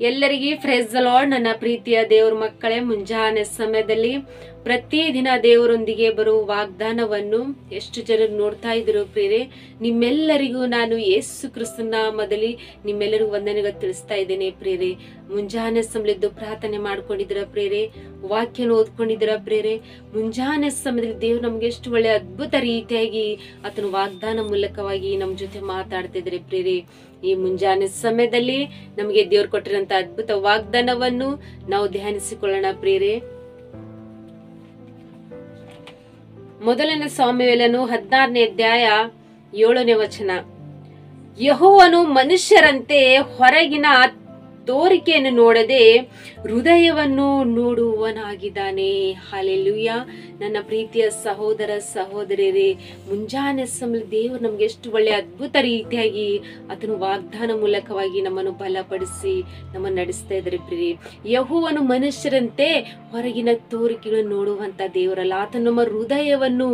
ಎಲ್ಲರಿಗೂ price the lord. ನನ್ನ ಪ್ರೀತಿಯ ದೇವರ ಮಕ್ಕಳೇ, ಮುಂಜಾನೆ ಸಮಯದಲ್ಲಿ ಪ್ರತಿದಿನ ದೇವರೊಂದಿಗೆ ಬರುವ ವಾಗ್ದಾನವನ್ನು ಎಷ್ಟು ಜನರು ನೋಡ್ತಾ ಇದ್ರು ಪ್ರಿಯರೇ. ನಿಮ್ಮೆಲ್ಲರಿಗೂ ನಾನು ಯೇಸು ಕ್ರಿಸ್ತನ ನಾಮದಲ್ಲಿ ನಿಮ್ಮೆಲ್ಲರಿಗೂ ವಂದನೆಗಳು ತಿಳಿಸ್ತಾ ಇದ್ದೇನೆ ಪ್ರಿಯರೇ. ಮುಂಜಾನೆ ಸಮಯದ್ದು ಪ್ರಾರ್ಥನೆ ಮಾಡ್ಕೊಂಡಿದ್ರ ಪ್ರಿಯರೇ, ವಾಕ್ಯನ ಓದ್ಕೊಂಡಿದ್ರ ಪ್ರಿಯರೇ. ಮುಂಜಾನೆ ಸಮಯದಲ್ಲಿ ದೇವ್ರು ನಮ್ಗೆ ಎಷ್ಟು ಒಳ್ಳೆ ಅದ್ಭುತ ರೀತಿಯಾಗಿ ಆತನ ವಾಗ್ದಾನ ಮೂಲಕವಾಗಿ ನಮ್ ಜೊತೆ ಮಾತಾಡ್ತಿದ್ರೆ ಪ್ರಿಯರೇ. ಈ ಮುಂಜಾನೆ ಸಮಯದಲ್ಲಿ ನಮಗೆ ದೇವ್ರು ಕೊಟ್ಟಿರಂತ ಅದ್ಭುತ ವಾಗ್ದಾನವನ್ನು ನಾವು ಧ್ಯಾನಿಸಿಕೊಳ್ಳೋಣ ಪ್ರಿಯರೇ. ಮೊದಲನೇ ಸಾಮುವೇಲನು 16ನೇ ಅಧ್ಯಾಯ 7ನೇ ವಚನ. ಯೆಹೋವನು ಮನುಷ್ಯರಂತೆ ಹೊರಗಿನ ತೋರಿಕೆಯನ್ನು ನೋಡದೆ ಹೃದಯವನ್ನು ನೋಡುವನಾಗಿದ್ದಾನೆ. ಹಲ್ಲೆಲೂಯಾ. ನನ್ನ ಪ್ರೀತಿಯ ಸಹೋದರ ಸಹೋದರಿಯರೇ, ಮುಂಜಾನೆ ಸಮಯ ದೇವರು ನಮ್ಗೆ ಎಷ್ಟು ಒಳ್ಳೆ ಅದ್ಭುತ ರೀತಿಯಾಗಿ ಅದನ್ನು ವಾಗ್ದಾನ ಮೂಲಕವಾಗಿ ನಮ್ಮನ್ನು ಬಲಪಡಿಸಿ ನಮ್ಮನ್ನು ನಡೆಸ್ತಾ ಇದ್ದಾರೆ ಪ್ರಿಯರೇ. ಯೆಹೋವನು ಮನುಷ್ಯರಂತೆ ಹೊರಗಿನ ತೋರಿಕೆಗಳನ್ನು ನೋಡುವಂತ ದೇವರಲ್ಲ, ಆತ ನಮ್ಮ ಹೃದಯವನ್ನು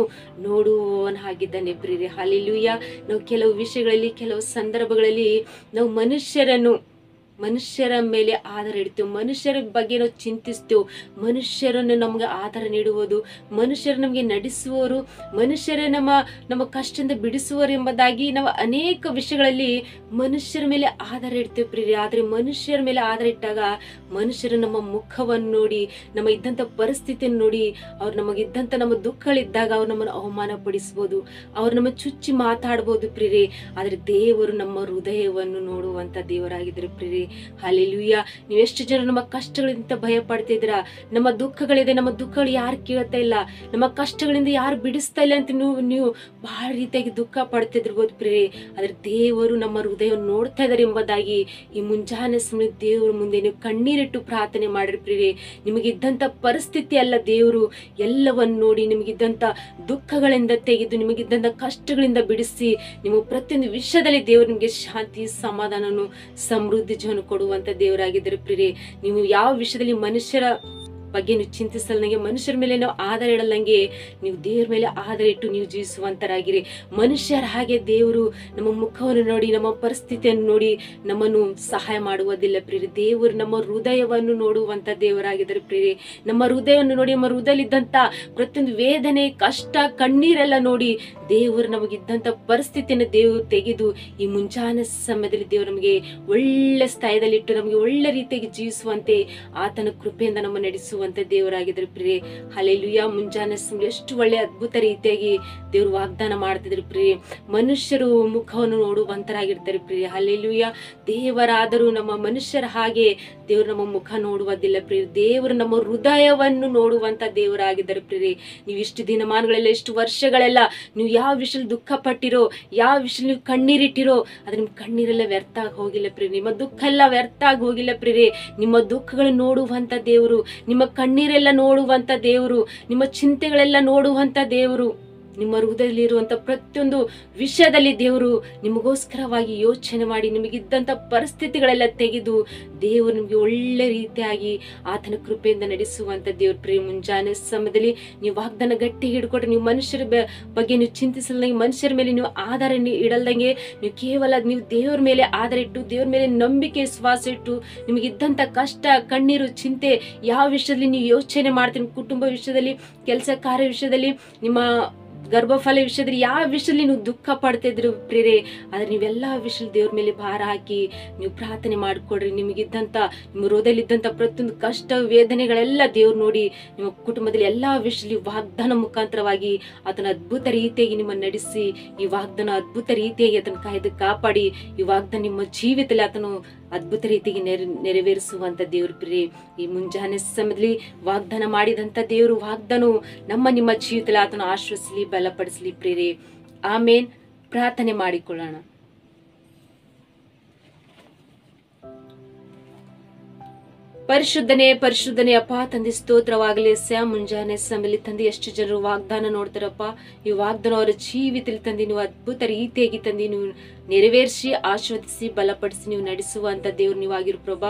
ನೋಡುವವನಾಗಿದ್ದಾನೆ ಪ್ರಿಯರೇ. ಹಲ್ಲೆಲೂಯಾ. ನಾವು ಕೆಲವು ವಿಷಯಗಳಲ್ಲಿ, ಕೆಲವು ಸಂದರ್ಭಗಳಲ್ಲಿ ನಾವು ಮನುಷ್ಯರ ಮೇಲೆ ಆಧಾರ ಇಡ್ತೇವೆ, ಮನುಷ್ಯರ ಬಗ್ಗೆ ನಾವು ಚಿಂತಿಸ್ತೇವೆ. ಮನುಷ್ಯರನ್ನು ನಮ್ಗೆ ಆಧಾರ ನೀಡುವುದು, ಮನುಷ್ಯರು ನಮಗೆ ನಡೆಸುವವರು, ಮನುಷ್ಯರೇ ನಮ್ಮ ಕಷ್ಟದಿಂದ ಬಿಡಿಸುವರು ಎಂಬುದಾಗಿ ನಾವು ಅನೇಕ ವಿಷಯಗಳಲ್ಲಿ ಮನುಷ್ಯರ ಮೇಲೆ ಆಧಾರ ಇಡ್ತೇವೆ ಪ್ರಿಯರೇ. ಆದ್ರೆ ಮನುಷ್ಯರ ಮೇಲೆ ಆಧಾರ ಇಟ್ಟಾಗ ಮನುಷ್ಯರು ನಮ್ಮ ಮುಖವನ್ನು ನೋಡಿ, ನಮ್ಮ ಇದ್ದಂತ ಪರಿಸ್ಥಿತಿಯನ್ನು ನೋಡಿ, ಅವ್ರು ನಮಗಿದ್ದಂತ ನಮ್ಮ ದುಃಖಗಳಿದ್ದಾಗ ಅವ್ರು ನಮ್ಮನ್ನು ಅವಮಾನ ಪಡಿಸ್ಬೋದು, ಅವ್ರು ನಮ್ಮ ಚುಚ್ಚಿ ಮಾತಾಡ್ಬೋದು ಪ್ರಿಯರೇ. ಆದ್ರೆ ದೇವರು ನಮ್ಮ ಹೃದಯವನ್ನು ನೋಡುವಂತ ದೇವರಾಗಿದ್ದಾರೆ ಪ್ರಿಯರೇ. ಹಲ್ಲೆಲೂಯಾ. ನೀವು ಎಷ್ಟು ಜನ ನಮ್ಮ ಕಷ್ಟಗಳಿಂದ ಭಯ ಪಡ್ತಿದ್ದೀರಾ? ನಮ್ಮ ದುಃಖಗಳಿದೆ, ನಮ್ಮ ದುಃಖಗಳು ಯಾರು ಕೇಳ್ತಾ ಇಲ್ಲ, ನಮ್ಮ ಕಷ್ಟಗಳಿಂದ ಯಾರು ಬಿಡಿಸ್ತಾ ಇಲ್ಲ ಅಂತ ನೀವು ಬಹಳ ರೀತಿಯಾಗಿ ದುಃಖ ಪಡ್ತಿದ್ರಬಹುದು ಪ್ರಿಯರೇ. ಆದ್ರೆ ದೇವರು ನಮ್ಮ ಹೃದಯವನ್ನು ನೋಡ್ತಾ ಇದ್ದಾರೆ ಎಂಬುದಾಗಿ ಈ ಮುಂಜಾನೆ ಸಮಯ ದೇವರ ಮುಂದೆ ನೀವು ಕಣ್ಣೀರಿಟ್ಟು ಪ್ರಾರ್ಥನೆ ಮಾಡಿರಿ ಪ್ರಿಯರೇ. ನಿಮಗಿದ್ದಂತ ಪರಿಸ್ಥಿತಿ ಅಲ್ಲ, ದೇವರು ಎಲ್ಲವನ್ನು ನೋಡಿ ನಿಮಗಿದ್ದಂತ ದುಃಖಗಳಿಂದ ತೆಗೆದು, ನಿಮಗಿದ್ದಂತ ಕಷ್ಟಗಳಿಂದ ಬಿಡಿಸಿ, ನಿಮ್ಮ ಪ್ರತಿಯೊಂದು ವಿಷಯದಲ್ಲಿ ದೇವರು ನಿಮಗೆ ಶಾಂತಿ, ಸಮಾಧಾನನು, ಸಮೃದ್ಧಿ ಜೀವನ ಕೊಡುವಂತ ದೇವರಾಗಿದ್ದಾರೆ ಪ್ರಿಯರೇ. ನೀವು ಯಾವ ವಿಷಯದಲ್ಲಿ ಮನುಷ್ಯರ ಬಗ್ಗೆ ನೀವು ಚಿಂತಿಸಲ್ದಂಗೆ, ಮನುಷ್ಯರ ಮೇಲೆ ನಾವು ಆಧಾರ ಇಡಲ್ಲಂಗೆ ನೀವು ದೇವ್ರ ಮೇಲೆ ಆಧಾರ ಇಟ್ಟು ನೀವು ಜೀವಿಸುವಂತರಾಗಿರಿ. ಮನುಷ್ಯರ ಹಾಗೆ ದೇವರು ನಮ್ಮ ಮುಖವನ್ನು ನೋಡಿ, ನಮ್ಮ ಪರಿಸ್ಥಿತಿಯನ್ನು ನೋಡಿ ನಮ್ಮನ್ನು ಸಹಾಯ ಮಾಡುವುದಿಲ್ಲ ಪ್ರಿಯರೇ. ದೇವರು ನಮ್ಮ ಹೃದಯವನ್ನು ನೋಡುವಂತ ದೇವರಾಗಿದ್ದಾರೆ ಪ್ರಿಯರೇ. ನಮ್ಮ ಹೃದಯವನ್ನು ನೋಡಿ, ನಮ್ಮ ಹೃದಯದಲ್ಲಿದ್ದಂತ ಪ್ರತಿಯೊಂದು ವೇದನೆ, ಕಷ್ಟ, ಕಣ್ಣೀರೆಲ್ಲ ನೋಡಿ ದೇವರು ನಮಗಿದ್ದಂತ ಪರಿಸ್ಥಿತಿಯನ್ನು ದೇವರು ತೆಗೆದು ಈ ಮುಂಜಾನೆ ಸಮಯದಲ್ಲಿ ದೇವರು ನಮಗೆ ಒಳ್ಳೆ ಸ್ಥಾನದಲ್ಲಿ ಇಟ್ಟು ನಮಗೆ ಒಳ್ಳೆ ರೀತಿಯಾಗಿ ಜೀವಿಸುವಂತೆ ಆತನ ಕೃಪೆಯಿಂದ ನಮ್ಮ ನಡೆಸುವಂತ ದೇವರಾಗಿದ್ದಾರೆ ಪ್ರಿಯರೇ. ಹಲ್ಲೆಲೂಯಾ. ಮುಂಜಾನೆ ಸಮಯ ಎಷ್ಟು ಒಳ್ಳೆ ಅದ್ಭುತ ರೀತಿಯಾಗಿ ದೇವರು ವಾಗ್ದಾನ ಮಾಡ್ತಿದ್ರು ಪ್ರಿಯರೇ. ಮನುಷ್ಯರು ಮುಖವನ್ನು ನೋಡುವಂತರಾಗಿರ್ತಾರೆ ಪ್ರಿಯರೇ. ಹಲ್ಲೆಲೂಯಾ. ದೇವರಾದರೂ ನಮ್ಮ ಮನುಷ್ಯರ ಹಾಗೆ ದೇವರು ನಮ್ಮ ಮುಖ ನೋಡುವುದಿಲ್ಲ ಪ್ರಿಯರೇ. ದೇವರು ನಮ್ಮ ಹೃದಯವನ್ನು ನೋಡುವಂತ ದೇವರಾಗಿದ್ದಾರೆ ಪ್ರಿಯರೇ. ನೀವು ಇಷ್ಟು ದಿನಮಾನಗಳೆಲ್ಲ, ಇಷ್ಟು ವರ್ಷಗಳೆಲ್ಲ ನೀವು ಯಾವ ವಿಷಯದಲ್ಲಿ ದುಃಖ ಪಟ್ಟಿರೋ, ಯಾವ ವಿಷಯದಲ್ಲಿ ನೀವು ಕಣ್ಣೀರಿಟ್ಟಿರೋ, ಅದ್ರ ನಿಮ್ ಕಣ್ಣೀರೆಲ್ಲ ವ್ಯರ್ಥ ಆಗಿ ಹೋಗಿಲ್ಲ ಪ್ರಿಯರೇ. ನಿಮ್ಮ ದುಃಖ ಎಲ್ಲ ವ್ಯರ್ಥ ಆಗಿ ಹೋಗಿಲ್ಲ ಪ್ರಿಯರೇ. ನಿಮ್ಮ ದುಃಖಗಳನ್ನು ನೋಡುವಂತ ದೇವರು, ನಿಮ್ಮ ಕಣ್ಣೀರೆಲ್ಲ ನೋಡುವಂತ ದೇವರು, ನಿಮ್ಮ ಚಿಂತೆಗಳೆಲ್ಲ ನೋಡುವಂತ ದೇವರು, ನಿಮ್ಮ ಹೃದಯದಲ್ಲಿ ಇರುವಂತ ಪ್ರತಿಯೊಂದು ವಿಷಯದಲ್ಲಿ ದೇವರು ನಿಮಗೋಸ್ಕರವಾಗಿ ಯೋಚನೆ ಮಾಡಿ ನಿಮಗಿದ್ದಂತ ಪರಿಸ್ಥಿತಿಗಳೆಲ್ಲ ತೆಗೆದು ದೇವರು ನಿಮಗೆ ಒಳ್ಳೆ ರೀತಿಯಾಗಿ ಆತನ ಕೃಪೆಯಿಂದ ನಡೆಸುವಂತ ದೇವ್ರ ಪ್ರಿಯ. ಮುಂಜಾನೆ ಸಮಯದಲ್ಲಿ ನೀವು ವಾಗ್ದಾನ ಗಟ್ಟಿ ಹಿಡ್ಕೊಟ್ರೆ, ನೀವು ಮನುಷ್ಯರ ಬಗ್ಗೆ ನೀವು ಚಿಂತಿಸಲ್ದಂಗೆ, ಮನುಷ್ಯರ ಮೇಲೆ ನೀವು ಆಧಾರ ಇಡಲ್ದಂಗೆ, ನೀವು ಕೇವಲ ನೀವು ದೇವ್ರ ಮೇಲೆ ಆಧಾರ ಇಟ್ಟು, ದೇವ್ರ ಮೇಲೆ ನಂಬಿಕೆ, ವಿಶ್ವಾಸ ಇಟ್ಟು, ನಿಮಗಿದ್ದಂತ ಕಷ್ಟ, ಕಣ್ಣೀರು, ಚಿಂತೆ ಯಾವ ವಿಷಯದಲ್ಲಿ ನೀವು ಯೋಚನೆ ಮಾಡ್ತೀನಿ, ಕುಟುಂಬ ವಿಷಯದಲ್ಲಿ, ಕೆಲಸ ಕಾರ್ಯ ವಿಷಯದಲ್ಲಿ, ನಿಮ್ಮ ಗರ್ಭಫಲ ವಿಷಯದಲ್ಲಿ ಯಾವ ವಿಷಯದಲ್ಲಿ ನೀವು ದುಃಖ ಪಡ್ತಿದ್ರು ಪ್ರಿಯರೇ. ಆದ್ರೆ ನೀವೆಲ್ಲಾ ವಿಷಯದಲ್ಲಿ ದೇವ್ರ ಮೇಲೆ ಭಾರ ಹಾಕಿ ನೀವು ಪ್ರಾರ್ಥನೆ ಮಾಡ್ಕೊಡ್ರಿ. ನಿಮಗಿದ್ದಂತ, ನಿಮ್ಮ ಹೃದಯದಲ್ಲಿದ್ದಂತ ಪ್ರತಿಯೊಂದು ಕಷ್ಟ, ವೇದನೆಗಳೆಲ್ಲ ದೇವ್ರು ನೋಡಿ ನಿಮ್ಮ ಕುಟುಂಬದಲ್ಲಿ ಎಲ್ಲಾ ವಿಷಯದಲ್ಲಿ ವಾಗ್ದಾನ ಮುಖಾಂತರವಾಗಿ ಆತನ ಅದ್ಭುತ ರೀತಿಯಾಗಿ ನಿಮ್ಮನ್ನು ನಡೆಸಿ, ಈ ವಾಗ್ದಾನ ಅದ್ಭುತ ರೀತಿಯಾಗಿ ಆತನ ಕಾಯ್ದು ಕಾಪಾಡಿ, ಈ ವಾಗ್ದಾನ ನಿಮ್ಮ ಜೀವಿತದಲ್ಲಿ ಆತನು ಅದ್ಭುತ ರೀತಿಯಾಗಿ ನೆರವೇರಿಸುವಂತ ದೇವ್ರ ಪ್ರಿಯರೇ. ಈ ಮುಂಜಾನೆ ಸಮಯದಲ್ಲಿ ವಾಗ್ದಾನ ಮಾಡಿದಂತ ದೇವರು ವಾಗ್ದಾನ ನಿಮ್ಮ ಜೀವಿತದಲ್ಲಿ ಆತನ ಆಶ್ವಾಸಿಸಲಿ, ಬಲಪಡಿಸಲಿ ಪ್ರಿಯರೇ. ಆಮೇನ್. ಪ್ರಾರ್ಥನೆ ಮಾಡಿಕೊಳ್ಳೋಣ. ಪರಿಶುದ್ಧನೇ ಪರಿಶುದ್ಧನೇ ಅಪ್ಪ ತಂದೆ ಸ್ತೋತ್ರವಾಗಲಿ ಸ್ಯಾ ಮುಂಜಾನೆ ಸಮಯಲ್ಲಿ ತಂದೆ ಎಷ್ಟು ಜನರು ವಾಗ್ದಾನ ನೋಡ್ತಾರಪ್ಪ. ಈ ವಾಗ್ದಾನ ಅವರ ಜೀವಿತದಲ್ಲಿ ತಂದೆ ನೀವು ಅದ್ಭುತ ರೀತಿಯಾಗಿ ತಂದೆ ನೀವು ನೆರವೇರಿಸಿ ಆಶೀರ್ವದಿಸಿ ಬಲಪಡಿಸಿ ನೀವು ನಡೆಸುವಂತ ದೇವ್ರು ನೀವಾಗಿರು ಪ್ರಭಾ.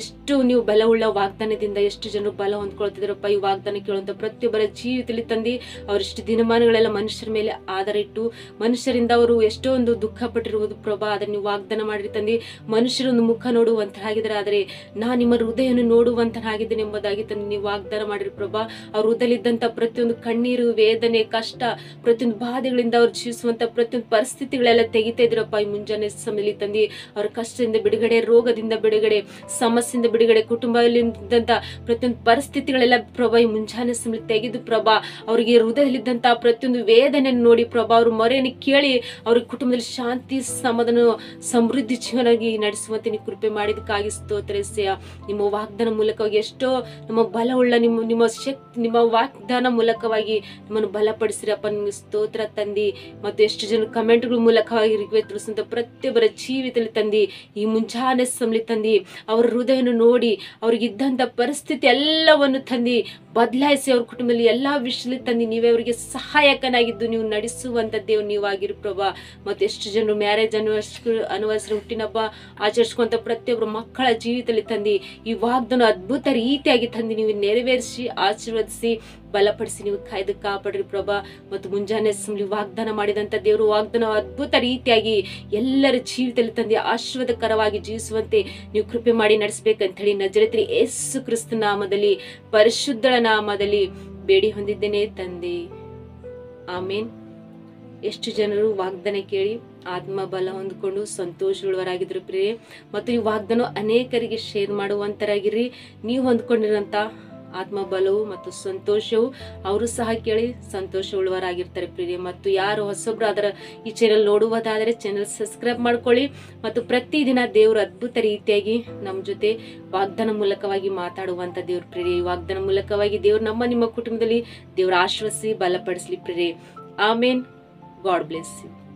ಎಷ್ಟು ನೀವು ಬಲವುಳ್ಳ ವಾಗ್ದಾನದಿಂದ ಎಷ್ಟು ಜನರು ಬಲ ಹೊಂದ್ಕೊಳ್ತಿದಾರಪ್ಪ. ಈ ವಾಗ್ದಾನ ಕೇಳುವಂತ ಪ್ರತಿಯೊಬ್ಬರ ಜೀವಿತದಲ್ಲಿ ತಂದೆ ಅವರಿಷ್ಟು ದಿನಮಾನಗಳೆಲ್ಲ ಮನುಷ್ಯರ ಮೇಲೆ ಆಧಾರ ಇಟ್ಟು ಮನುಷ್ಯರಿಂದ ಅವರು ಎಷ್ಟೋ ಒಂದು ದುಃಖ ಪಟ್ಟಿರುವುದು ಪ್ರಭಾ. ಅದನ್ನ ನೀವು ವಾಗ್ದಾನ ಮಾಡಿರಿ ತಂದೆ. ಮನುಷ್ಯರೊಂದು ಮುಖ ನೋಡುವಂತರಾಗಿದ್ದಾರೆ, ಆದರೆ ನಾ ನಿಮ್ಮ ಹೃದಯ ನೋಡುವಂತನಾಗಿದ್ದೇನೆ ಎಂಬುದಾಗಿ ತಂದೆ ನೀವು ವಾಗ್ದಾನ ಮಾಡಿರಿ ಪ್ರಭಾ. ಅವ್ರ ಹೃದಯಲ್ಲಿದ್ದಂತ ಪ್ರತಿಯೊಂದು ಕಣ್ಣೀರು, ವೇದನೆ, ಕಷ್ಟ, ಪ್ರತಿಯೊಂದು ಬಾಧೆಗಳಿಂದ ಅವ್ರು ಜೀವಿಸುವಂತ ಪ್ರತಿಯೊಂದು ಪರಿಸ್ಥಿತಿಗಳೆಲ್ಲ ತೆಗಿತಾ ಇದ್ರಪ್ಪ. ಈ ಮುಂಜಾನೆ ಸಮಯದಲ್ಲಿ ತಂದೆ ಅವ್ರ ಕಷ್ಟದಿಂದ ಬಿಡುಗಡೆ, ರೋಗದಿಂದ ಬಿಡುಗಡೆ, ಸಮಸ್ಯೆಯಿಂದ ಬಿಡುಗಡೆ, ಕುಟುಂಬದಲ್ಲಿದ್ದಂತ ಪ್ರತಿಯೊಂದು ಪರಿಸ್ಥಿತಿಗಳೆಲ್ಲ ಪ್ರಭಾ ಈ ಮುಂಜಾನೆ ಸಮಯದಲ್ಲಿ ತೆಗೆದು ಪ್ರಭಾ ಅವರಿಗೆ ಹೃದಯದಲ್ಲಿದ್ದಂತ ಪ್ರತಿಯೊಂದು ವೇದನೆಯನ್ನು ನೋಡಿ ಪ್ರಭಾ ಅವ್ರ ಮೊರೆಯನ್ನು ಕೇಳಿ ಅವ್ರಿಗೆ ಕುಟುಂಬದಲ್ಲಿ ಶಾಂತಿ, ಸಮಾಧಾನ, ಸಮೃದ್ಧಿ ಜೀವನಾಗಿ ನಡೆಸುವಂತೆ ನೀವು ಕೃಪೆ ಮಾಡಿದಕ್ಕಾಗಿ ಸ್ತೋತ್ರಿಸ್ಯ. ನಿಮ್ಮ ವಾಗ್ದಾನ ಮೂಲಕವಾಗಿ ಎಷ್ಟೋ ನಮ್ಮ ಬಲವುಳ್ಳ ನಿಮ್ಮ ಶಕ್ತಿ, ನಿಮ್ಮ ವಾಗ್ದಾನ ಮೂಲಕವಾಗಿ ನಮ್ಮನ್ನು ಬಲಪಡಿಸಿರಪ್ಪ. ನಿಮ್ಗೆ ಸ್ತೋತ್ರ ತಂದಿ. ಮತ್ತು ಎಷ್ಟು ಜನ ಕಮೆಂಟ್ಗಳ ಮೂಲಕವಾಗಿ ತಿಳಿಸುವಂತ ಪ್ರತಿಯೊಬ್ಬರ ಜೀವಿತದಲ್ಲಿ ತಂದಿ ಈ ಮುಂಜಾನೆ ಸಮಲಿ ತಂದಿ ಅವರ ಹೃದಯವನ್ನು ನೋಡಿ ಅವ್ರಿಗಿದ್ದಂತ ಪರಿಸ್ಥಿತಿ ಎಲ್ಲವನ್ನು ತಂದಿ ಬದಲಾಯಿಸಿ ಅವ್ರ ಕುಟುಂಬದಲ್ಲಿ ಎಲ್ಲಾ ವಿಷಯದಲ್ಲಿ ತಂದಿ ನೀವೇ ಅವರಿಗೆ ಸಹಾಯಕನಾಗಿದ್ದು ನೀವು ನಡೆಸುವಂತ ದೇವ್ ನೀವಾಗಿರು ಪ್ರಭಾ. ಮತ್ತು ಎಷ್ಟು ಜನರು ಮ್ಯಾರೇಜ್ ಅನಿವರ್ಸರಿ, ಹುಟ್ಟಿನ ಹಬ್ಬ ಆಚರಿಸುವಂತ ಪ್ರತಿಯೊಬ್ಬರು ಮಕ್ಕಳ ಜೀವಿತದಲ್ಲಿ ತಂದಿ ಈ ವಾಗ್ದಾನ ಅದ್ಭುತ ರೀತಿಯಾಗಿ ತಂದು ನೀವು ನೆರವೇರಿಸಿ ಆಶೀರ್ವದಿಸಿ ಬಲಪಡಿಸಿ ನೀವು ಕಾಯ್ದು ಕಾಪಾಡ್ರಿ ಪ್ರಭಾ. ಮತ್ತು ಮುಂಜಾನೆ ವಾಗ್ದಾನ ಮಾಡಿದಂತ ದೇವರು ವಾಗ್ದಾನ ಅದ್ಭುತ ರೀತಿಯಾಗಿ ಎಲ್ಲರ ಜೀವಿತದಲ್ಲಿ ತಂದೆ ಆಶೀರ್ವಾದಕರವಾಗಿ ಜೀವಿಸುವಂತೆ ನೀವು ಕೃಪೆ ಮಾಡಿ ನಡೆಸಬೇಕಂತ ಹೇಳಿ ನಜರೇತ್ರಿ ಯೇಸು ಕ್ರಿಸ್ತ ನಾಮದಲ್ಲಿ ಪರಿಶುದ್ಧಳ ನಾಮದಲ್ಲಿ ಬೇಡಿ ಹೊಂದಿದ್ದೇನೆ ತಂದೆ, ಆಮೇನ್. ಎಷ್ಟು ಜನರು ವಾಗ್ದಾನ ಕೇಳಿ ಆತ್ಮ ಬಲ ಹೊಂದ್ಕೊಂಡು ಸಂತೋಷವುಳ್ಳವರಾಗಿದ್ರು ಪ್ರಿಯೆ. ಮತ್ತು ಈ ವಾಗ್ದಾನ ಅನೇಕರಿಗೆ ಶೇರ್ ಮಾಡುವಂತರಾಗಿರಿ. ನೀವು ಹೊಂದ್ಕೊಂಡಿರಂತ ಆತ್ಮ ಬಲವು ಮತ್ತು ಸಂತೋಷವು ಅವರು ಸಹ ಕೇಳಿ ಸಂತೋಷವುಳ್ಳವರಾಗಿರ್ತಾರೆ ಪ್ರಿಯೆ. ಮತ್ತು ಯಾರು ಹೊಸಬ್ರು ಅದರ ಈ ಚಾನೆಲ್ ನೋಡುವುದಾದರೆ ಚಾನೆಲ್ ಸಬ್ಸ್ಕ್ರೈಬ್ ಮಾಡ್ಕೊಳ್ಳಿ. ಮತ್ತು ಪ್ರತಿದಿನ ದೇವರು ಅದ್ಭುತ ರೀತಿಯಾಗಿ ನಮ್ಮ ಜೊತೆ ವಾಗ್ದಾನ ಮೂಲಕವಾಗಿ ಮಾತಾಡುವಂತ ದೇವ್ರ ಪ್ರಿಯೆ. ಈ ವಾಗ್ದಾನ ಮೂಲಕವಾಗಿ ದೇವ್ರು ನಿಮ್ಮ ಕುಟುಂಬದಲ್ಲಿ ದೇವ್ರ ಆಶ್ವಸಿ ಬಲಪಡಿಸ್ಲಿ ಪ್ರಿಯೆ. ಆಮೇನ್. God bless you.